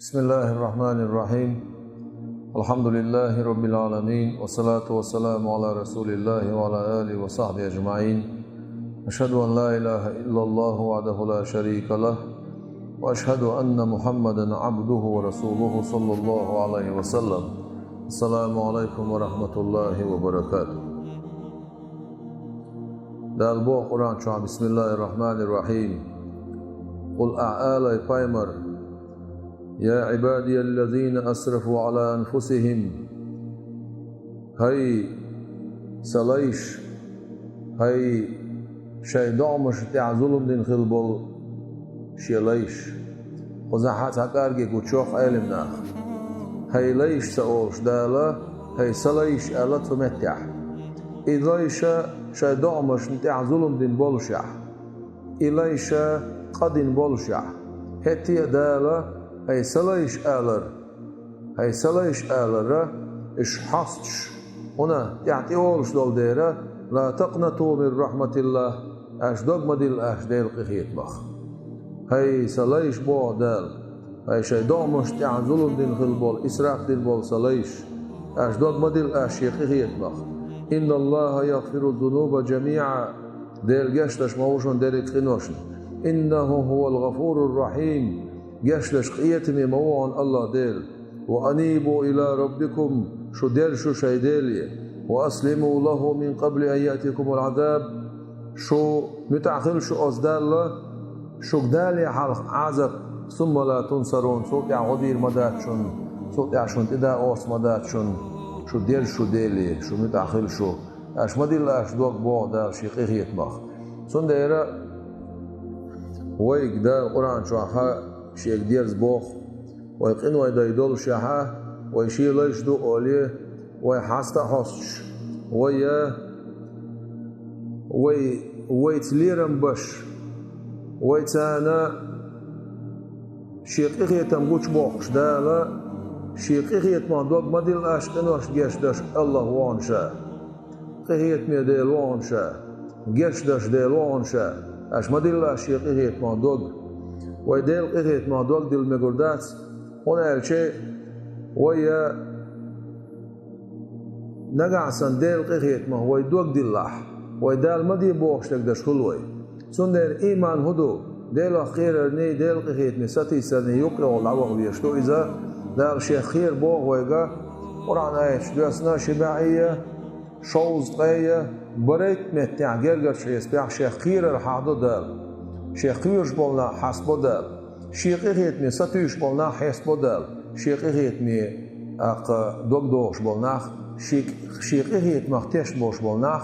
بسم الله الرحمن الرحيم. الحمد لله رب العالمين، والصلاة والسلام على رسول الله وعلى آله وصحبه أجمعين. أشهد أن لا إله إلا الله وحده لا شريك له، وأشهد أن محمدا عبده ورسوله صلى الله عليه وسلم. السلام عليكم ورحمة الله وبركاته. Dal bo Kur'an çağ Bismillahirrahmanirrahim. Qul a'ala paymar يا عبادي الذين أسرفوا على أنفسهم هاي سلايش هاي شي دعمش تاع ظلم دين خلبل شيلايش وزحات هكارجي كوتشوخ علم ناخ هاي ليش سأولش دالا هاي سلايش ألا تمتع إذايش شي دعمش تاع ظلم دين بولشع إليش قدين بولشع هتي دالا هاي سلايش آلر إش حصش هنا يعطي أولش دول ديرا لا تقنطوا من رحمة الله أش دوغما ديل أش ديل قخيت بخ هاي سلايش بو دال هاي شي دومش تاع ظلم دين خلبول إسراف دين بول سلايش أش دوغما ديل أش يقخيت بخ إن الله يغفر الذنوب جميعا ديل جشتش موشن ديل خنوشن إنه هو الغفور الرحيم جشلش قيتمي موعن الله ديل وأنيبوا إلى ربكم شو ديل شو شي ديلي وأسلموا له من قبل أن يأتيكم العذاب شو متعخل شو أصدال شو قدالي عذاب ثم لا تنصرون صوت يعودير مداتشن صوت يعشن تدا أوس مداتشن شو ديل شو ديلي شو متعخل شو أش مديل أش دوك بوعدا شيقيه يتمخ سنديرا ويك دا القرآن شو شيك ديرز بوخ ويقين ويدايدول شاها ويشي ليش دو أوليه ويحاستا حصش ويتليرن بش ويتانا شيقيه تنبوش بوخش دالا شيقيه تماندوك مديل أشتنوش جيشدش الله وانشا قيه ميديل وانشا جيشدش ديل وانشا أش مديل أشيقيه تماندوك ويديل قيت ما دوق ديل مقردات هنا الشيء ويا نقعسن ديل قيت ما هو يدوق ديل لح ويدال ما دي بوخش تقدش كلوي سندر إيمان هدو ديل أخير ني ديل قيت نساتي سني يقرأ والعوغ بيشتو إذا دال شيء خير بوغ ويقا قرآن آيش دوسنا شباعية شوز قية بريت متع جرجر شيء يسبيع شيء خير الحاضر دال شيخيوش بولنا حسب دال شيخيت مي ساتيوش بولنا حسب دال شيخيت مي اق دوغدوش بولنا شيخيت مختش بوش بولنا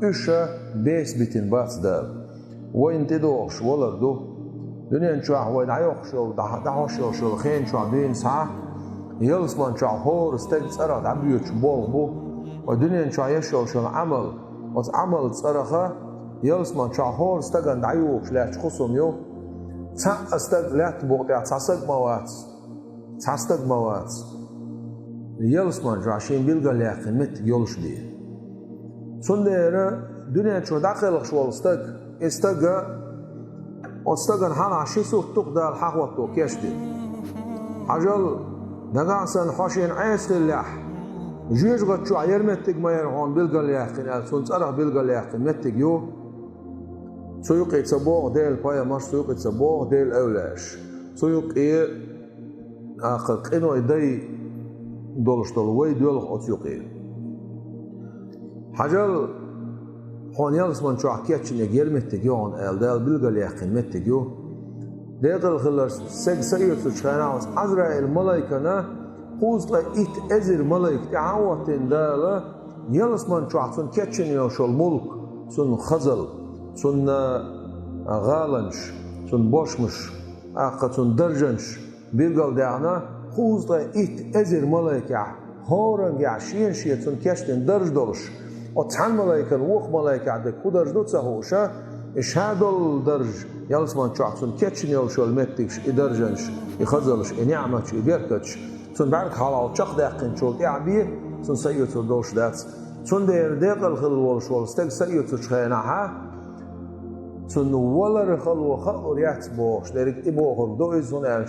اش بيس بيتين باس دال وين تدوش ولردو دنيا شو وين عيوخشو دحوشو شو خين شو بين ساعه يلسمان شو هور استجس اراد عبيوش بو ودنيا شو يشو شو عمل وعمل صرخه يلسمان شهور استجن دعيو فلاش خصم يو استج لات بوقع تصدق موات يلسمان جاشين بيلقى لاخ مت يولش بيه سندر دنيا شو داخل شو استجن حال عشيسو تقدر الحقوة تو كيشدي حجل دقاسن حاشين عيس اللح جيش قد شو عير متك ما يرهون بيلقى لاخ سنت أرى بيلقى لاخ متك يو سوق يتصبوغ ديل بايا مش سوق يتصبوغ ديل أولاش سوق إيه آخر إنه يدي دولش دولوي دولخ أتيوقي حجل هون يلسمان شو عكيتشن يجير متجيون ديل بلغة ليقين متجيو ديل خلص سيد سوشخاناوس عزرائيل ملايكنا قوز لا إزر ملايك تعوتين ديل يلسمان شو عكسون كيتشن يوشو الملك سن خزل سن غالنش سن بوشمش آقا سن درجنش بيرقل دعنا خوزلا ازر ملايكة هورنج عشين شيء سن كشتن درج دولش وتحن ملايكة ووخ ملايكة عدك كودرج دوتسا هوشا إش هادول درج يلسمان شعب سن كتشن يوشو المتكش إدرجنش يخزلش إنعمتش إبيركتش سن بعرك حالا وشاق داقين شول تعبيه سن سيوتو دوش دات سن دير ديقل خلوالش والستيق سيوتو شخيناها سن ولا رخل وخل ريات بوش ديرك إبوخر دو إزون يعني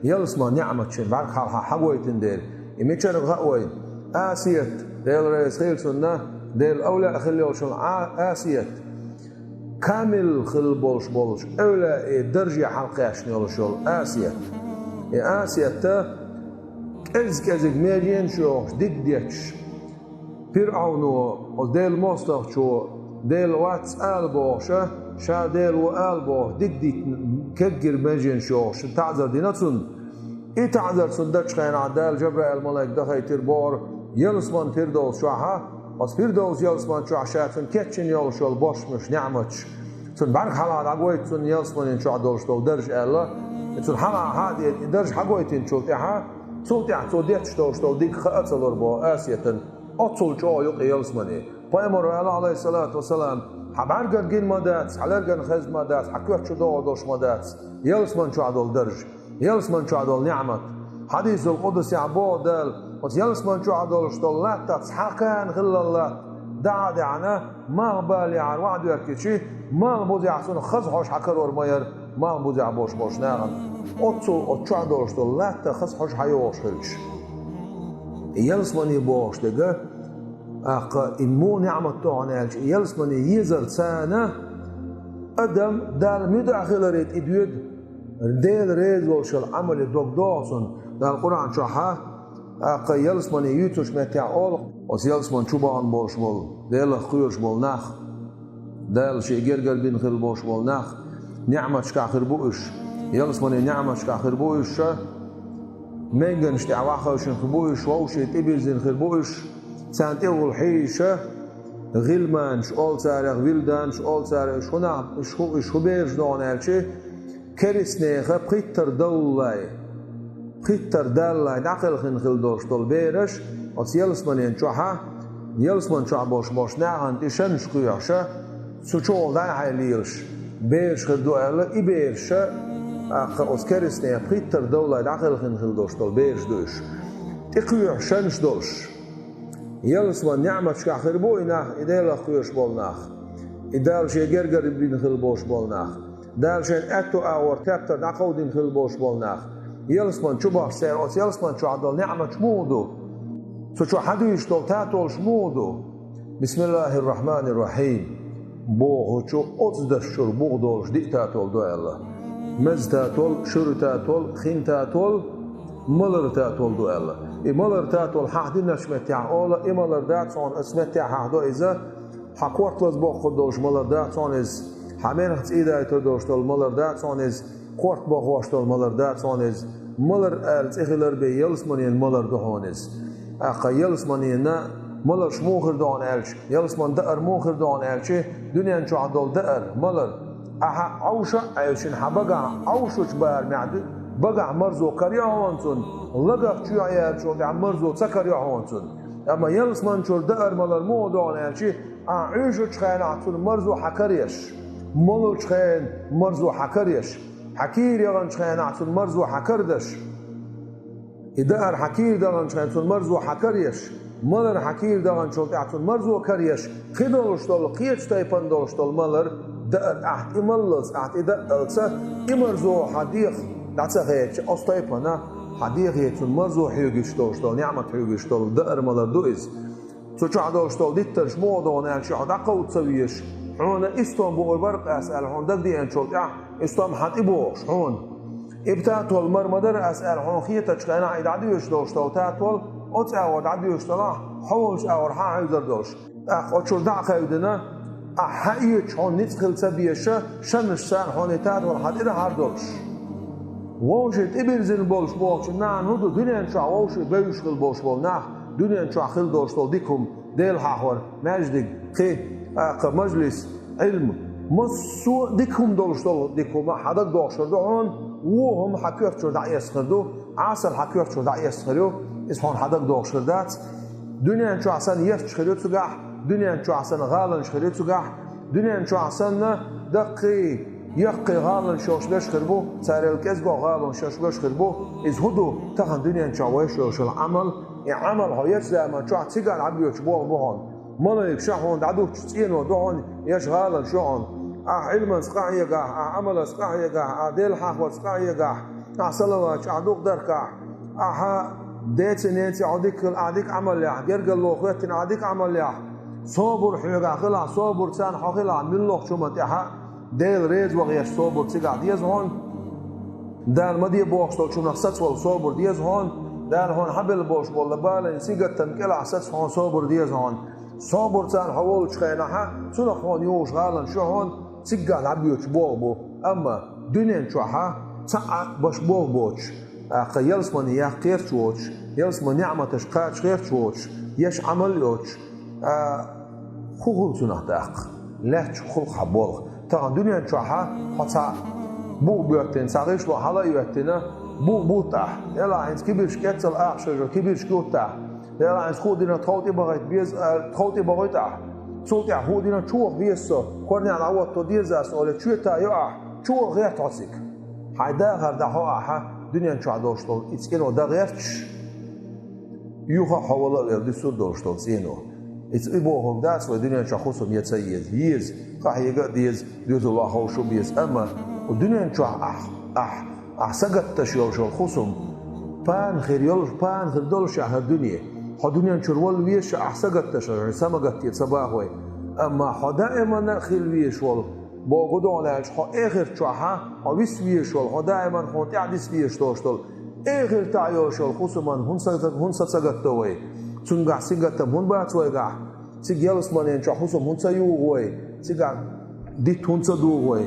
يلسما نعمة شن بعد حقويتن ديل يمشر غوين آسيت ديل رئيس خيل سنة ديل أولى أخلي وشل آسيت كامل خل بولش أولى درجة حلقة شنيول شل آسيت آسيت تا كزك ميرين شوش ديتش فرعون ديل مصطفى شو ديل واتس ألبوشة شا ديل وألبوش ديت كجر ميرين شوش تعذر ديناتون تعذر سندش خين عدال جبرائيل ملاك دخي تربور يلسمان فردوس شوها بس فردوس يلسمان شو عشاتن كتشن يلشول باش مش نعمتش تون برق حلال عقويت تون يلسمان شو عدولش تو درج الله تون حلال هادي درج حقويتين شو تيها تو ديتش تو ديك خاطلور بو آسيتن أطول شو يقي يلسماني بايمر عليه الصلاة والسلام حبارجن جين مادات علرجن خز مادات حكوت شو دوش مادات يلسمان شو عدول درج يلسمان شو عدول نعمت حديث القدس يعبو دال بس يلسمان شو عدول شطلات تسحقان خل الله دعا عنا ما بالي عن وعد يركشي ما بوزع سن خزحوش حكرور ماير ما بوزع بوش ناغن أطول شو عدول شطلات تخزحوش حيوش خلش يلسماني بوش دقا إمو نعمة تعنالش يلسماني يزر سانة أدم دال مداخل ريت إدويد ديل ريد والشل عمل دوك دوسن دال القرآن شوحا يلسماني يوتوش متاع أول وس يلسمان شوبان بوش بول ديل خيوش بول ناخ دال شي جرجر بين خل بوش بول ناخ نعمة شكاخر بوش يلسماني نعمة شكاخر بوش منجن شتعواخوشن خبوش ووشي تبيرزن خربوش سانت اول حيشة غلمان شقول سارق ويلدان شقول سارق شو بيرج دون الشي كريسنيخة بخيتر دولاي بخيتر دالاي نقل خل دوش دول بيرش وس يلسمانين شوحا يلسمان شوح بوش ناغن تشن شقياشة سوچول دان حيليرش بيرش خل دولا إبيرشة أسكرسني بخيتر دولة داخل خل دوش دول بيرش دوش تقويح شنش دوش يلسمان نعمة شكاخر بو إناخ إدال أخويش بولناخ إدال شي جرجر بين خل بوش بولناخ دال شين أتو أور تابتر ناقودين خل بوش بولناخ يلسمان شو باش سير أس يلسمان شو عدل نعمة شمودو شو حدوش دول تاتول شمودو بسم الله الرحمن الرحيم بو شو أصدشر بو دولش دي تاتول دو الله مز تاتول شر تاتول خين تاتول ملر تاتول دو الله ملر تاتول حدي نشمتع اولا ملر داتون اسمتع حدو إذا حقوقت لز بو خدوش ملر داتون إز همين خط إيدا يتردوش دول ملر داتون إز قورت بو خوش دول ملر داتون إز ملر ألت إخلر بي يلسمانين ملر دهون إز أقا يلسمانين ملر شموخر دون ألش يلسمان دقر موخر دون ألش دنيا نشو عدول دقر ملر أها عوشة عيشين حبقع عوشوش بار معد بقع مرزو كريا هونسون لقى شو عيال شو دع مرزو سكريا هونسون أما يلسمان شو دقر ملر مو دون ألشي عيشوش خين عطول مرزو حكريش ملوش خين مرزو حكريش حكير يغن خين عطول مرزو حكردش إدقر حكير دغن خين عطول مرزو حكريش ملر حكير دغن شو عطول مرزو كريش خدولش دول قيتش تايبان دولش دول ملر دقر أحت إملص أحت إدقلسة إمرزو حديق دعسة خيتش أصطيبنا حديق يتون مرزو حيوغيش دولشتول نعمة حيوغيش دول دقر ملر دوئز سوچو عدولشتول ديترش مودون أنشي عدقو تسويش حونا إستون بو برق أسأل حون دق دي أنشول إستون حد إبوش حون إبتاتول مرمدر أسأل حون خيتش خينا عيد عديوش دولشتول تاتول أتعود عديوش طلع حولش أور حايزر دوش أتشول دع خيودنا أحيي شون نتخل سبيشة شنش سان هونيتات والحد إذا هردوش ووشت إبرزن بولش بولش نعم هدو دنيا نشع ووشت بيوش خل بولش بول نعم دنيا نشع خل دوش طول ديكم ديل حاور مجدق خي مجلس علم مصو ديكم دوش طول ديكم حدق دوشر دعون وهم حكيوت شو دع يسخردو عسل حكيوت شو دع يسخريو اسمون حدق دوشر دات دنيا نشع عسان يفتش خريو تقع دنيا نشو عسان غالن شخريت سقح دنيا نشو عسان دقي يقي غالن شوش بيش خربو ساري الكذبو غالن شوش بيش خربو إذ هدو تخن دنيا نشو ويشوش العمل عمل هايش زي شو عتسيقال عبيو شبوه بوهن مانا يكشحون دعدو تشتينو دوهن يش غالن شوهن علما سقع يقع عمل سقع يقع ديل حاحوة سقع يقع أحسلواج أعدوك دركع أها ديت عديك عمل يا جرجل لوخيت عديك عمل يا صابر حيجا خلا صابر سان حخلا من لوخ شو متاحة ديل ريز وغيش صابر تيجا ديز هون دال مدي بوش تو شو نفسات ولا صابر ديز هون دال هون حبل بوش ولا بالا سيجت تمكلا عساس هون صابر ديز هون صابر سان حول شخينها سنة هون يوش غالن شو هون تيجا عبيوش بوبو أما دنيا شوها تاع باش بوش قيلس من يقير شوش يلس من نعمة تشقاش غير شوش يش عمل يوش خوغل سنة داق لا تخل خبول ترى دنيا شوها حتى بو بيوتين ساقيش وحلا يوتينا بو تاع يلا عايز كبير شكتل أخشر كبير شكوت تاع يلا عايز خودنا تخوتي بغيت بيز تخوتي بغيت صوتي خودنا تشوف بيسو كورني على عوض توديزاس ولا تشوتا يقع تشوف غير تعصيك حيدا غير دحوها دنيا شو عدوشتول إتسكينو دا غيرش يوخا حوالا الدستور دوشتول سينو إتسيبوهم داس ودنيا شو خصهم يتسيز يز قاح يقعد يز الله خوشو بيز أما ودنيا شو سقط تشيول شو خصهم بان خير يولش بان خير دولش على الدنيا حدنيا شرول ويش سقط تشيول سمقت يتصباحوي أما دائما خير ويش وال باقودان لهش آخر چاها ویس ویشول دائما تعدیس ویش داشتول آخر تعیاشول خصوصا هون سگتوی چون گه سگتم هون باتوی گه سیگیلس منین چه خصوصا هون سیوگوی سیگا دیت هون سدوگوی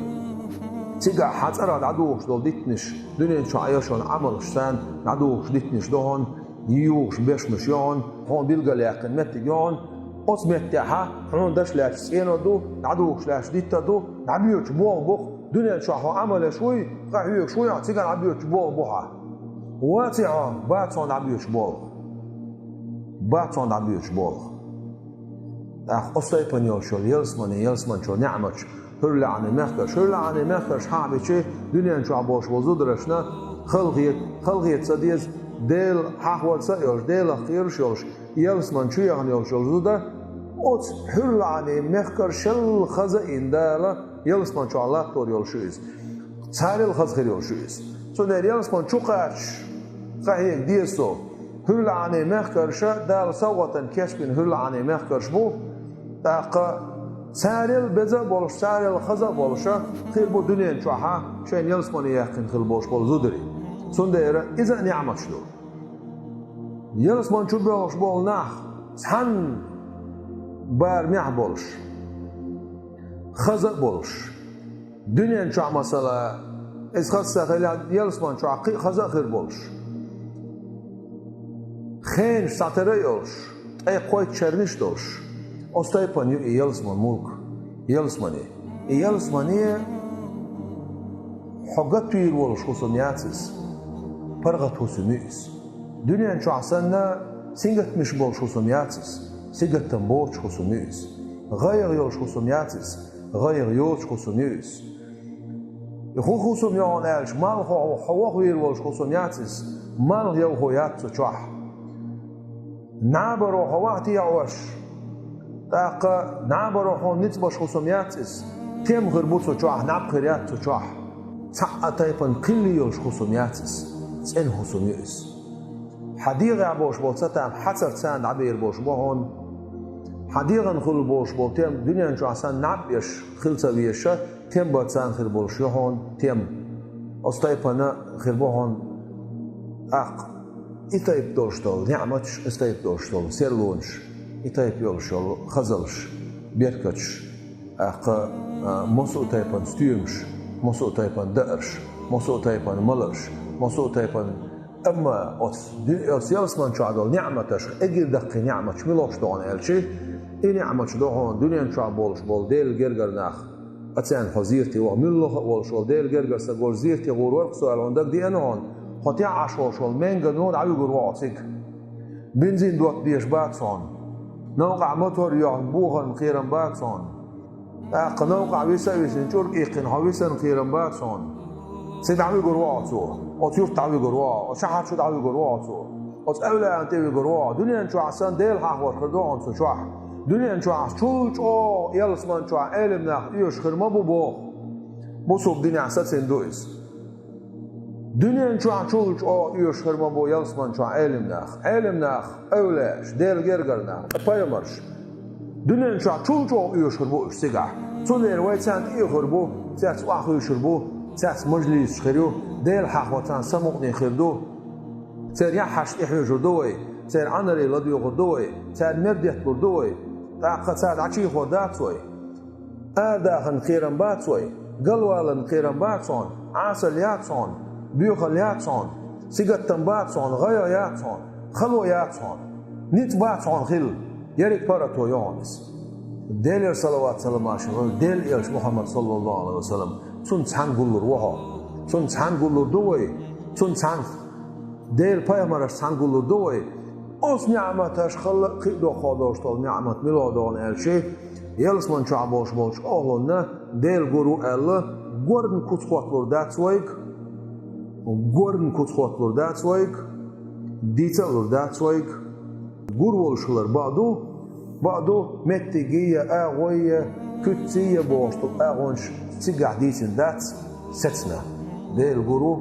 سیگا حتی را ندوش دل دیتنش دنیا چایاشون عملش سن ندوش دیتنش دهان یوش بشمش یان هون بیلگلیکن متیان أسمعتها هون دش لاش سينو دو نعدوش لاش ديتا دو نعبيوش بوخ دنيا شاحو عمل شوي قاعد شوي عتيقا نعبيوش بوخ واتعا باتون نعبيوش بوخ أخ أستيقن يوشول يلسمن شو نعمش هرلا عن مخكش حابي شيء دنيا شو عبوش وزودرشنا خلقيت سديز ديل حاول سيوش ديل خيرشوش يلسمن شو يعني يوشول زودا أوت هرلا عن مخكر شل خزائن دالا يلسمن شو الله تور يوشويز تاري الخز خير يوشويز سو دير يلسمن شو قاش قاهيك ديسو هرلا عن مخكر شا دال سوغتن كشبين هرلا عن مخكر شبو تاقا ساري البزا بولش ساري الخزا بولشا خير بو دنيا شوها شين يلسمن يقين خير بولش بول زودري سون دير إذا نعمة شلو يلسمن شو بولش بول ناخ سحن بار ميح بولش خزا بولش دنيا شو مثلا إذا خزا خير يلسمن شو خزا خير بولش خين ساتره يولش أي قوي تشرنش دوش أستيقن يلسمن ملك يلسمني حقت تويل ولش خصومياتس برغت خصوميس دنيا شو عسنا سنجت مش بولش خصومياتس سنجت تنبوش خصوميس غير يولش خصومياتس غير يولش خصوميس يخو خصوميان ألش مال حواق ويل ولش خصومياتس مال يو خويات تشوح نعبرو حواقتي يعوش تاقا نعبرو حون نتبش خصومياتس تيم غربوتو تشوح نعب خيريات تشوح ساعة تايبن كل يولش خصومياتس تسين خصوميس حديقة عبوش بولتام حتر تسان عبير بوش بوهون حديقة نخل بوش بولتام دنيا نشو عسان نعبيش خلطة بيشا تيم باتسان خير بولش يهون تيم أستايبنا خير بوهون أق إتايب دوشتول نعمتش استايب دوشتول سيرلونش إتايب يولشول خزلش بيركتش أق موسو تايبن ستيومش موسو تايبن دقرش موسو تايبن ملرش موسو تايبن أما أوت يلسمن شو عدول نعمتش أجر دقي نعمتش ملوش دون ألشي إيه نعمتش دون دنيا شو عبولش بول ديل جرجر ناخ أتسان حزيرتي وملوه والشول ديل جرجر سجور زيرتي غورورق سؤال عندك دي أنا هون خطيع عشور شول مانجا نود عيو جروعتك بنزين دوت بيش باكسون نوقع موتور يعن بوغن خيرا باكسون نوقع ويسا ويسنشورك إيقن هاويسن خيرا باكسون سيد عمي جروعتو أطيوف تعوي جروع شحات شو تعوي جروعتو أتأولى أن تبي جروع دنيا نشوع عسان ديل حاور خردوعن سشوع دنيا نشوع شو يلسمان شوع علم ناخ يوش خير ما بو بصوب دنيا عسات سندويس Dünyen çoğun çoluk o uyuşturma bu yalsman çoğun elimnağ, evleş, delgergarnağ, payamarş. Dünyen çoğun çoluk o uyuştur bu işsiga. Sonlar vaysan iyuhur bu, ses vah uyuşur bu, ses meclis çıkırıyor, del haqvatan samuqni khirdu. Ser yahaş ihujur doy, ser anari ladıyor doy, ser merdet burdoy. Taqqa sad açı xodat soy. Ardağın qiran bat soy, galwalın qiran bat son, asal yat son. Büyük yatson, sigattan batson, gaya yatson, xalwa yatson, nit batson xil, yerik para toyonis. Delir salavat salam aşırı, del elç Muhammed sallallahu aleyhi ve sellem, sun çan gullur vaha, sun çan gullur doy, sun çan del payamaraş çan gullur doy. Os ni'mataş xalla qido xodoştol ni'mat miladon elçi, yelsman çaboş boş oğluna del guru elle, gorn kutsxotlur datsvayk. Gorn kutsxotlur datsvayk, ditsalur datsvayk, gurvolşular ba'du mettigiye ağoye kütsiye boştu ağonş sigahdisin dats setsna. Del guru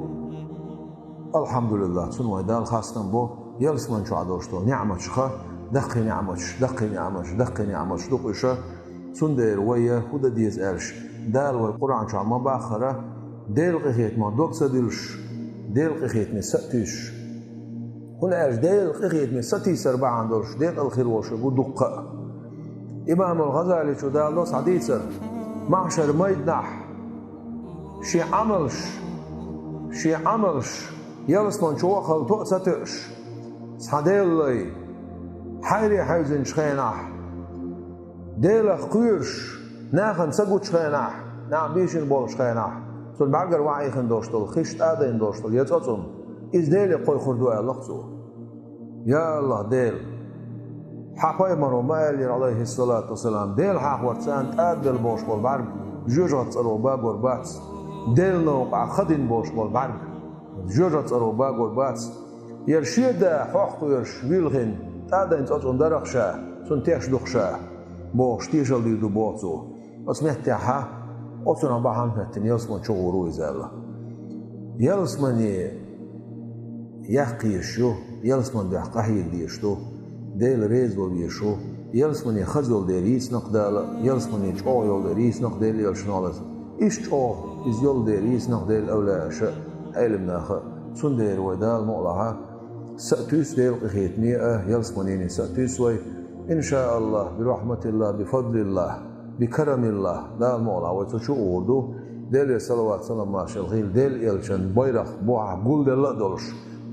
alhamdulillah sunvay dal khastan bu yalsman şu adoştu ni'mat şıxa daqi ni'mat duquşa sundir waya huda diz erş dal ve Kur'an çama baxara del qixet ma doksa dilş del qixet mi satüş هنا أجدال قيد من ستي سربع عندوش ديق الخير وشبو دقة إمام الغزالي شو ده الله صديسر معشر ميدنح شي عملش يلسمن شو وخل تؤستش صديل لي حيري حيزن شخينح ديلخ قيرش ناخن سقوت شخينح نعم بيشن بول شخينح سن بعجر وعيخن دوشتل خشت آدين دوشتل يتأتم إز ديلي قوي خردوها لقصو يا الله ديل حقوي مرو مالي عليه الصلاة والسلام ديل حق ورسان تقدل بوش بالبرق جوجة تصرو باقور باتس ديل نوقع خدين بوش بالبرق جوجة تصرو باقور باتس يرشيد حق يرش ويلغن تقدين تقدن درخشا سنتيش دخشا بوش تيشل ديدو بوتو اسمحتها أصلا بحام فتن يلسمن شغورو إزالة يلسمني يحقيشو يلسمن بحقاهي ديشتو ديل ريزو ديشو يلسمن يخزل ديريس نقدال يلسمن يجعو يول ديريس نقدال يلشنالز إشجعو إز يول ديريس نقدال أولاش علمنا سندير ودال مؤلها سأتوس ديل قخيت مئة يلسمنيني سأتوس وي إن شاء الله برحمة الله بفضل الله بكرم الله دال مؤلها وتشو أوردو ديل صلوات سلام ماشل غيل ديل يلشن بيرخ بوعة قول ديل دولش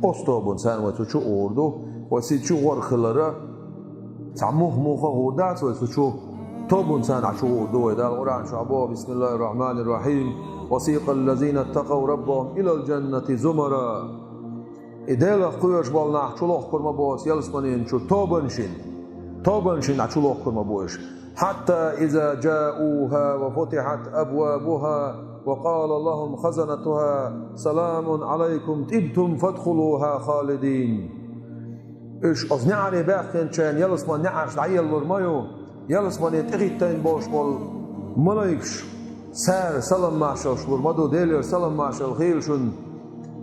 أستوبن سان وتشو أوردو وسيتشو ورخلرا تعموه موخه ودات وتشو توبن سان عشو أوردو ودال القرآن شعبوه بسم الله الرحمن الرحيم وسيق الذين اتقوا ربهم إلى الجنة زمرا إدال قيش بالناح شلوخ كرما بوس يلسمنين شو توبنشين عشلوخ كرما بوش حتى إذا جاءوها وفتحت أبوابها وقال لهم خزنتها سلام عليكم طبتم فادخلوها خالدين إيش أصنعري باقين شان يلسمن نعرش عيال ورمايو يلسمن يتغيتين بوش بول ملايكش سار سلام معشل ورمادو ديلير سلام معشل خيلشون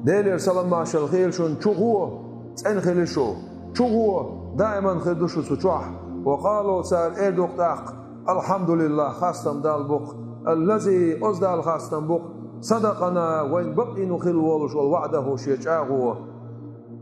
ديلير سلام معشل خيلشون شغوه تن خيلشو شغوه دائما خدوشو سوچوح وقالوا سار إيدوك تاق الحمد لله خاصم دالبوك الذي أصدال خاصم بوك صدقنا وين بقي نخل والش والوعده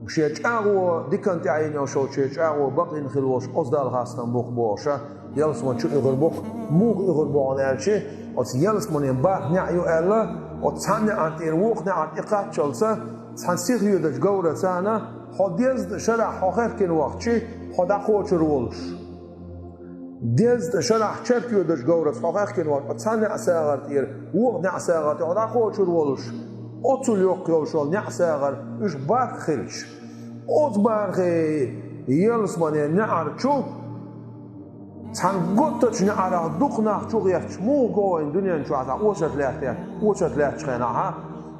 شيجاغو ديكنت عيني وشو شيجاغو بقي نخل والش أصدال خاصم بوك بوشا يلسمن شو إغر بوك موغ إغر بوغن ألشي وتس يلسمن ينباح نعيو ألا وتسحن عن إروخ نعن إقات شلسة تسحن سيخيو دج قورة سانا حديز شرع حخير كن وقتشي حدا خوش رولش ديز شرح شركيو دش قورة حقاق كن وقت تسحن عساغر تير وغ نعساغر حدا خوش رولش أطول يوق يوشول نعساغر إش بارك خلش أط بارخي يلسمن نعر شو تسحن قطش نعر دوق ناخ شو غيرش مو قوين دنيا شو عسا وشت لاتش خيناها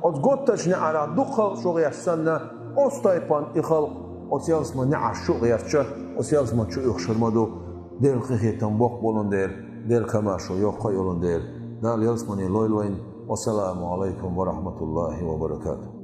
أط قطش نعر دوق شو غيرش سنة أستيبان إخلق أط يلسمن نعر شو غيرش أط يلسمن شو يخشر مدو ديل خيخيتن بوق بولن ديل كماشو يوقع يولن ديل دال يلسمني لويلوين والسلام عليكم ورحمة الله وبركاته.